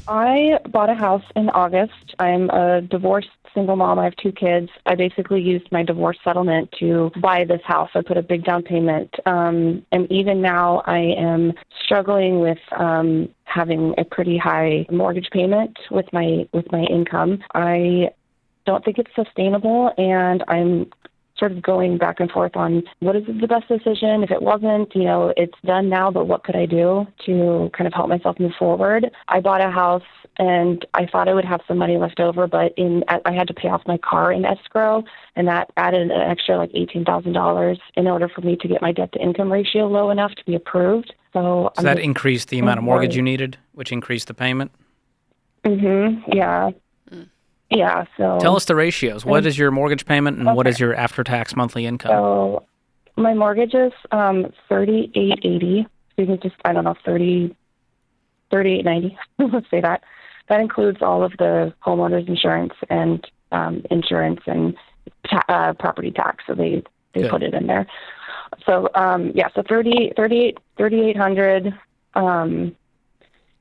I bought a house in August. I'm a divorced single mom. I have 2 kids. I basically used my divorce settlement to buy this house. I put a big down payment. And even now I am struggling with having a pretty high mortgage payment with my income. I don't think it's sustainable, and I'm sort of going back and forth on what is the best decision. If it wasn't, it's done now, but what could I do to kind of help myself move forward? I bought a house and I thought I would have some money left over, but I had to pay off my car in escrow, and that added an extra like $18,000 in order for me to get my debt to income ratio low enough to be approved. So that increased the amount of mortgage you needed, which increased the payment? Yeah. Yeah, so... Tell us the ratios. What is your mortgage payment and what is your after-tax monthly income? So my mortgage is $38.80. Excuse me, just, I don't know, $38.90. Let's say that. That includes all of the homeowner's insurance and property tax. So they put it in there. So, so $3,800.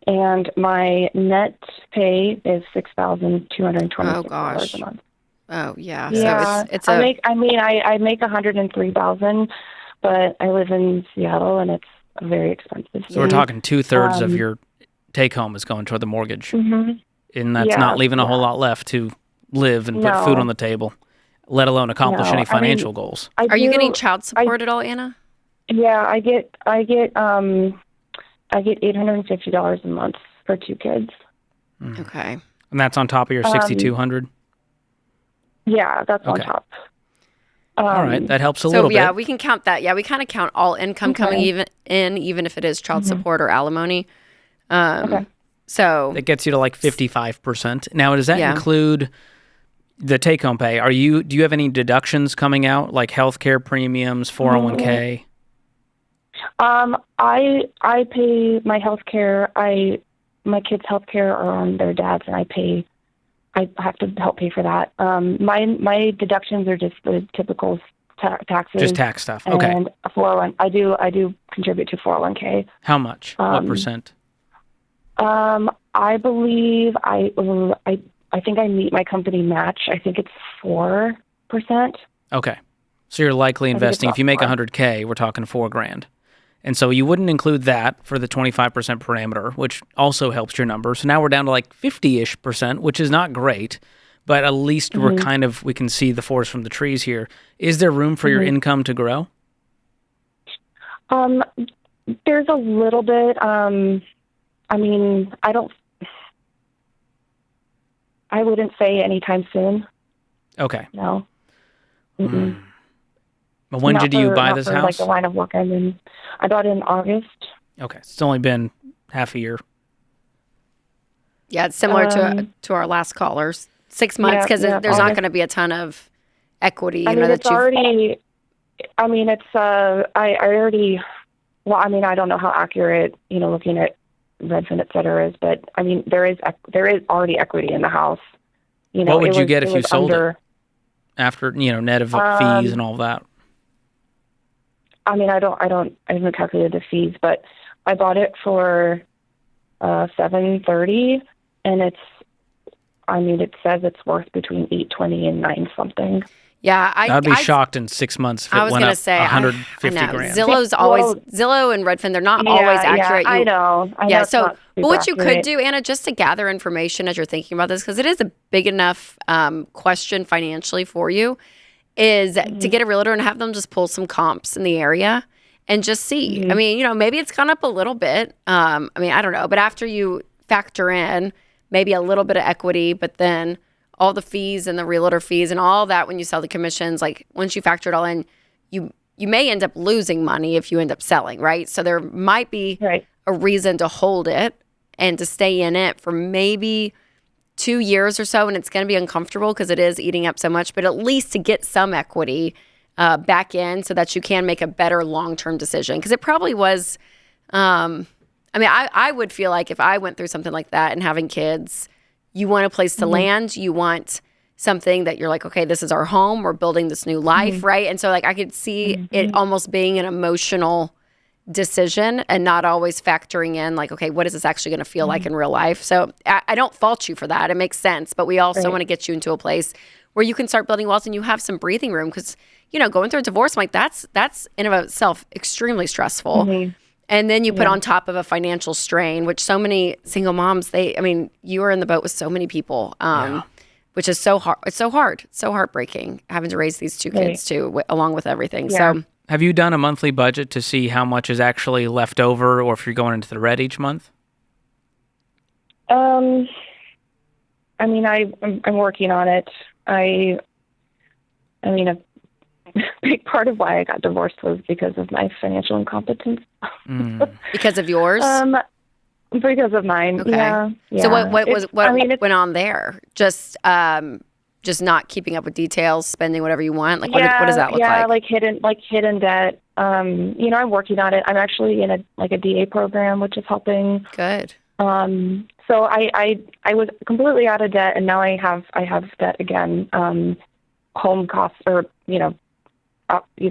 And my net pay is $6,226 a month. Oh yeah. Yeah. So it's I make $103,000, but I live in Seattle and it's very expensive. So we're talking 2/3 of your take home is going toward the mortgage. And that's not leaving a whole lot left to live and put food on the table, let alone accomplish any financial goals. Are you getting child support at all, Anna? Yeah, I get $850 a month for 2 kids. Okay. And that's on top of your $6,200? Yeah, that's on top. All right, that helps a little bit. So, yeah, we can count that. Yeah, we kind of count all income coming even if it is child support or alimony. So that gets you to like 55%. Now, does that include the take-home pay? Do you have any deductions coming out, like healthcare premiums, 401k? I pay my health care. My kids' health care are on their dad's, and I have to help pay for that. My deductions are just the typical taxes. Just tax stuff. Okay. And 401. I do contribute to 401k. How much? What percent? I believe I think I meet my company match. I think it's 4%. Okay. So you're likely investing, if you make $100K, we're talking $4,000. And so you wouldn't include that for the 25% parameter, which also helps your number. So now we're down to like 50-ish%, which is not great, but at least we can see the forest from the trees here. Is there room for your income to grow? There's a little bit. I wouldn't say anytime soon. Okay. No. But when did you buy this house? Like the line of work I'm in. I bought it in August. Okay, it's only been half a year. Yeah, it's similar to our last callers. 6 months because there's not going to be a ton of equity. I don't know how accurate, looking at Redfin, et cetera, is, but there is already equity in the house. What would you get if you sold it after, net of fees and all that? I haven't calculated the fees, but I bought it for $730, and it says it's worth between $820 and $9 something. Yeah, I'd be shocked in 6 months if it went up $150,000. Zillow and Redfin, they're not always accurate. I know. But what you could do, Anna, just to gather information as you're thinking about this, because it is a big enough question financially for you, is to get a realtor and have them just pull some comps in the area and just see. Maybe it's gone up a little bit. I don't know. But after you factor in maybe a little bit of equity, but then all the fees and the realtor fees and all that when you sell the commissions, like once you factor it all in, you may end up losing money if you end up selling, right? So there might be a reason to hold it and to stay in it for maybe 2 years or so, and it's going to be uncomfortable because it is eating up so much, but at least to get some equity back in so that you can make a better long-term decision. Because it probably was, I would feel like if I went through something like that and having kids, you want a place to land, you want something that you're like, okay, this is our home, we're building this new life, right? And so like I could see it almost being an emotional decision and not always factoring in like, okay, what is this actually going to feel like in real life? So I don't fault you for that. It makes sense. But we also want to get you into a place where you can start building wealth and you have some breathing room because, going through a divorce, like that's in and of itself extremely stressful. And then you put on top of a financial strain, which so many single moms, you are in the boat with so many people, which is so hard. It's so hard. It's so heartbreaking having to raise these two kids too, along with everything. Yeah. So have you done a monthly budget to see how much is actually left over or if you're going into the red each month? I'm working on it. A big part of why I got divorced was because of my financial incompetence. Because of yours? Because of mine. Okay. Yeah. So what went on there? Just not keeping up with details, spending whatever you want. Like what does that look like? Yeah, like hidden debt. I'm working on it. I'm actually in a DA program, which is helping. Good. So I was completely out of debt, and now I have debt again. Home costs, or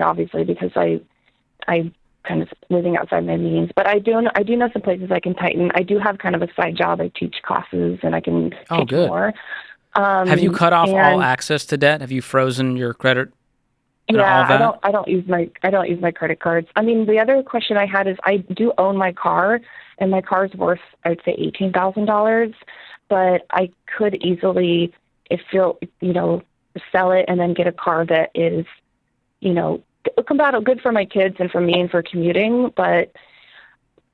obviously because I kind of living outside my means. But I do know some places I can tighten. I do have kind of a side job. I teach classes, and I can teach more. Have you cut off all access to debt? Have you frozen your credit? All of that? I don't use my credit cards. The other question I had is I do own my car, and my car's worth, I'd say $18,000, but I could easily, sell it and then get a car that is, good for my kids and for me and for commuting,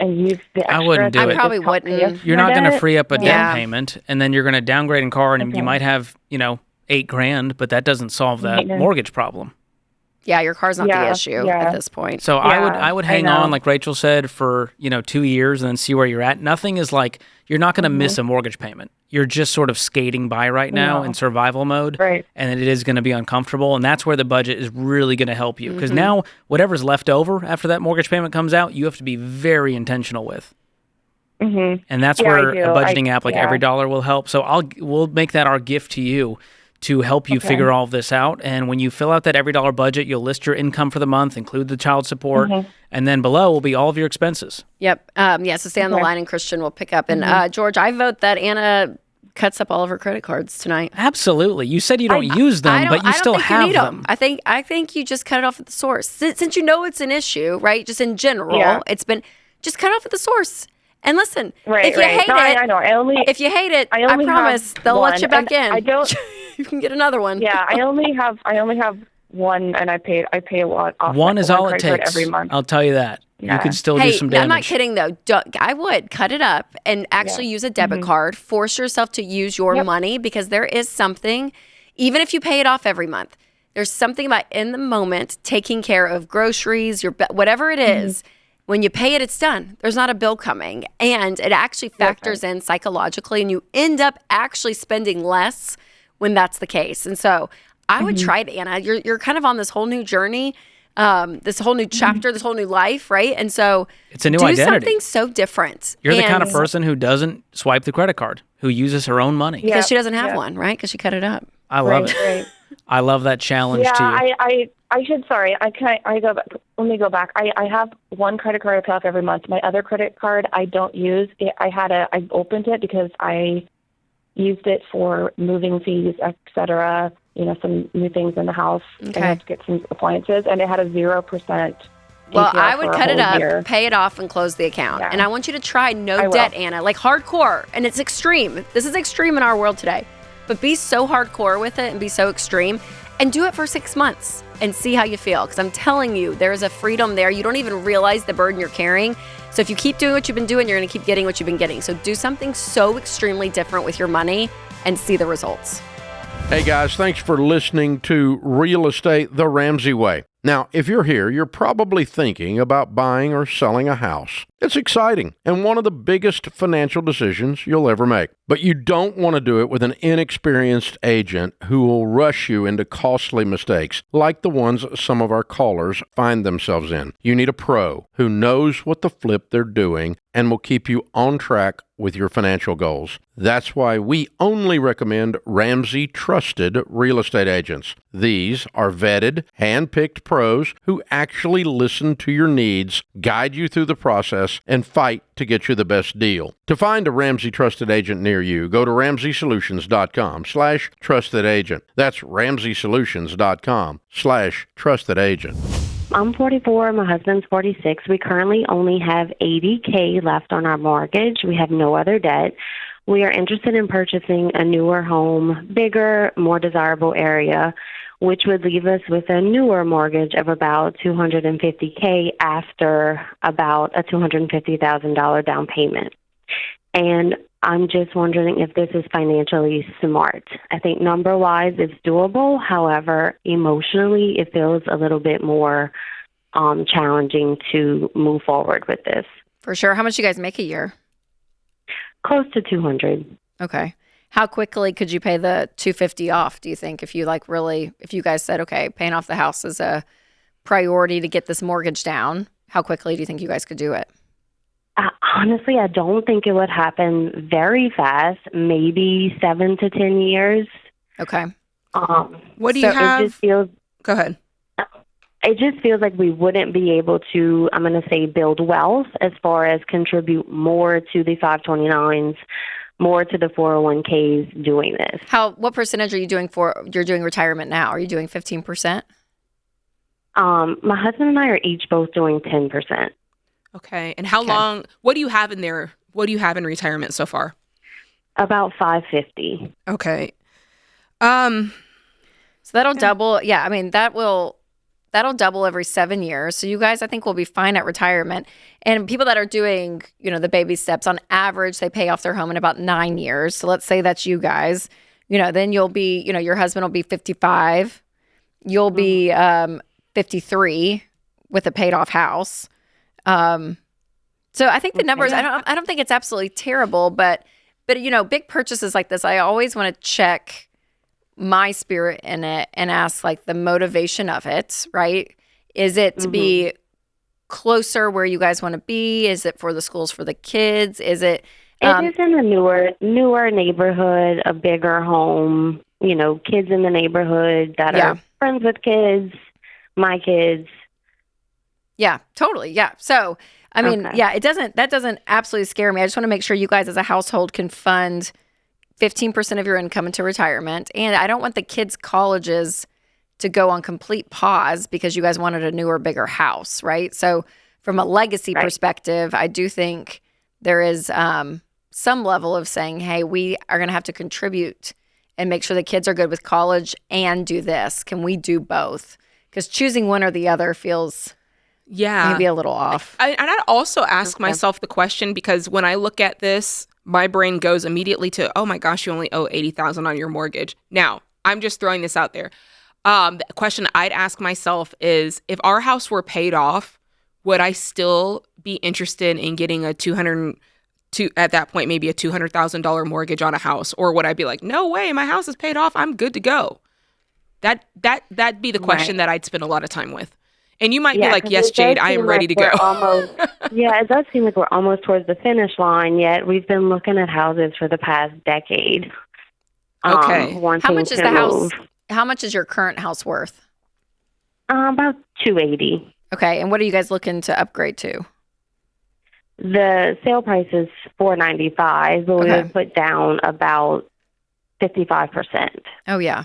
and use the extra. I wouldn't do it. I probably wouldn't. You're not going to free up a down payment, and then you're going to downgrade a car, and you might have, $8,000, but that doesn't solve that mortgage problem. Yeah, your car's not the issue at this point. So I would hang on, like Rachel said, for 2 years and then see where you're at. Nothing is like you're not going to miss a mortgage payment. You're just sort of skating by right now in survival mode, and it is going to be uncomfortable. And that's where the budget is really going to help you because now whatever's left over after that mortgage payment comes out, you have to be very intentional with. And that's where a budgeting app like Every Dollar will help. So we'll make that our gift to you to help you figure all of this out. And when you fill out that Every Dollar budget, you'll list your income for the month, include the child support, and then below will be all of your expenses. Yep. So stay on the line, and Christian will pick up. And George, I vote that Anna cuts up all of her credit cards tonight. Absolutely. You said you don't use them, but you still have them. I think you just cut it off at the source. Since you know it's an issue, right? Just in general, it's been just cut off at the source. And listen, if you hate it, I know. If you hate it, I promise they'll let you back in. I don't. You can get another one. Yeah, I only have one, and I pay a lot off. One is all it takes every month. I'll tell you that. Yeah. You can still do some damage. I'm not kidding though. I would cut it up and actually use a debit card. Force yourself to use your money because there is something, even if you pay it off every month, there's something about in the moment taking care of groceries, whatever it is. When you pay it, it's done. There's not a bill coming. And it actually factors in psychologically, and you end up actually spending less when that's the case. And so I would try it, Anna. You're kind of on this whole new journey, this whole new chapter, this whole new life, right? And so it's a new do identity. Something so different. You're the kind of person who doesn't swipe the credit card, who uses her own money. Because she doesn't have one, right? Because she cut it up. I love it. Right. I love that challenge to you. I go back. Let me go back. I have one credit card I pay off every month. My other credit card I don't use. I opened it because I used it for moving fees, etc. Some new things in the house. I had to get some appliances, and it had a 0%. Well, I would cut it up, pay it off, and close the account. Yeah. And I want you to try no debt, Anna, like hardcore. And it's extreme. This is extreme in our world today. But be so hardcore with it and be so extreme. And do it for 6 months and see how you feel. Because I'm telling you, there is a freedom there. You don't even realize the burden you're carrying. So if you keep doing what you've been doing, you're going to keep getting what you've been getting. So do something so extremely different with your money and see the results. Hey guys, thanks for listening to Real Estate the Ramsey Way. Now, if you're here, you're probably thinking about buying or selling a house. It's exciting and one of the biggest financial decisions you'll ever make. But you don't want to do it with an inexperienced agent who will rush you into costly mistakes like the ones some of our callers find themselves in. You need a pro who knows what the flip they're doing and will keep you on track with your financial goals. That's why we only recommend Ramsey Trusted Real Estate Agents. These are vetted, hand-picked pros who actually listen to your needs, guide you through the process, and fight to get you the best deal. To find a Ramsey Trusted Agent near you, go to RamseySolutions.com/trusted agent. That's RamseySolutions.com/trusted agent. I'm 44. My husband's 46. We currently only have $80K left on our mortgage. We have no other debt. We are interested in purchasing a newer home, bigger, more desirable area, which would leave us with a newer mortgage of about $250K after about a $250,000 down payment. And I'm just wondering if this is financially smart. I think number-wise it's doable. However, emotionally it feels a little bit more challenging to move forward with this. For sure. How much do you guys make a year? Close to 200. Okay. How quickly could you pay the 250 off, do you think, if you if you guys said, okay, paying off the house is a priority to get this mortgage down, how quickly do you think you guys could do it? Honestly, I don't think it would happen very fast, maybe 7 to 10 years. Okay. What do you have? It just feels, Go ahead. It just feels like we wouldn't be able to, I'm going to say, build wealth as far as contribute more to the 529s, more to the 401ks doing this. What percentage are you doing you're doing retirement now? Are you doing 15%? My husband and I are each both doing 10%. Okay. And how long, what do you have in there? What do you have in retirement so far? About $550. Okay. So that'll double. Yeah. I mean, that'll double every 7 years. So you guys, I think, will be fine at retirement. And people that are doing, the baby steps, on average, they pay off their home in about 9 years. So let's say that's you guys, then you'll be, your husband will be 55. You'll be 53 with a paid off house. So I think the numbers, I don't think it's absolutely terrible, but big purchases like this, I always want to check my spirit in it and ask the motivation of it, right? Is it to be closer where you guys want to be? Is it for the schools for the kids? Is it? It is in a newer neighborhood, a bigger home, kids in the neighborhood that are friends with kids, my kids. Yeah, totally. Yeah. So, I mean, that doesn't absolutely scare me. I just want to make sure you guys as a household can fund 15% of your income into retirement. And I don't want the kids' colleges to go on complete pause because you guys wanted a newer, bigger house, right? So from a legacy perspective, I do think there is some level of saying, hey, we are going to have to contribute and make sure the kids are good with college and do this. Can we do both? Because choosing one or the other feels... maybe a little off. And I also ask myself the question, because when I look at this, my brain goes immediately to, oh my gosh, you only owe $80,000 on your mortgage. Now, I'm just throwing this out there. The question I'd ask myself is, if our house were paid off, would I still be interested in getting at that point, maybe a $200,000 mortgage on a house? Or would I be like, no way, my house is paid off, I'm good to go? That'd be the question that I'd spend a lot of time with. And you might be like, yes, Jade, I am ready to go. It does seem like we're almost towards the finish line, yet we've been looking at houses for the past decade. Okay. How much is the house? How much is your current house worth? About $280,000. Okay. And what are you guys looking to upgrade to? The sale price is $495,000, but we would put down about 55%. Oh, yeah.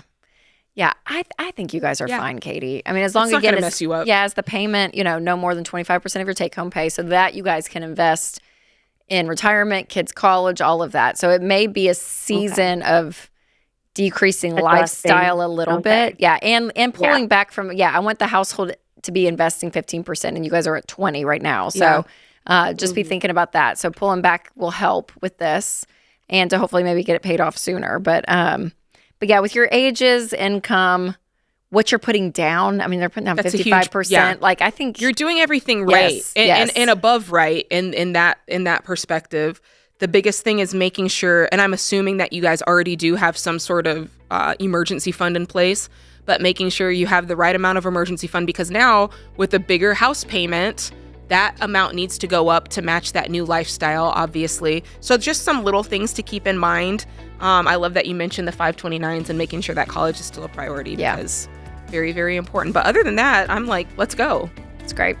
Yeah, I think you guys are fine, Katie. I mean, as long as it's not going to mess you up. Yeah, as the payment, no more than 25% of your take-home pay, so that you guys can invest in retirement, kids' college, all of that. So it may be a season of decreasing lifestyle a little bit. Yeah, and pulling back from. I want the household to be investing 15%, and you guys are at 20 right now. So just be thinking about that. So pulling back will help with this, and to hopefully maybe get it paid off sooner. But yeah, with your ages, income, what you're putting down, I mean, they're putting down 55%. I think you're doing everything right and above right in that perspective. The biggest thing is making sure, and I'm assuming that you guys already do have some sort of emergency fund in place, but making sure you have the right amount of emergency fund, because now with a bigger house payment, that amount needs to go up to match that new lifestyle, obviously. So just some little things to keep in mind. I love that you mentioned the 529s and making sure that college is still a priority because very, very important. But other than that, I'm like, let's go. It's great.